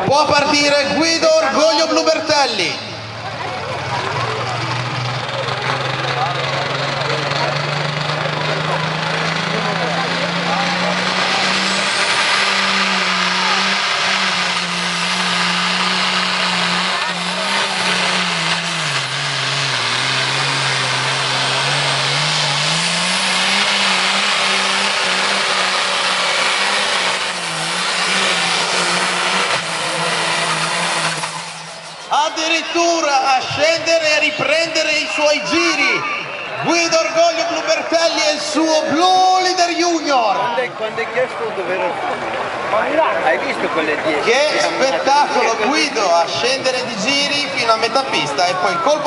Può partire Guido Orgoglio Blu Bertelli. Addirittura a scendere e a riprendere i suoi giri Guido Orgoglio Blu Bertelli e il suo Blu Leader Junior. Quando hai chiesto dove hai visto quelle 10? Che spettacolo, Guido a scendere di giri fino a metà pista e poi colpo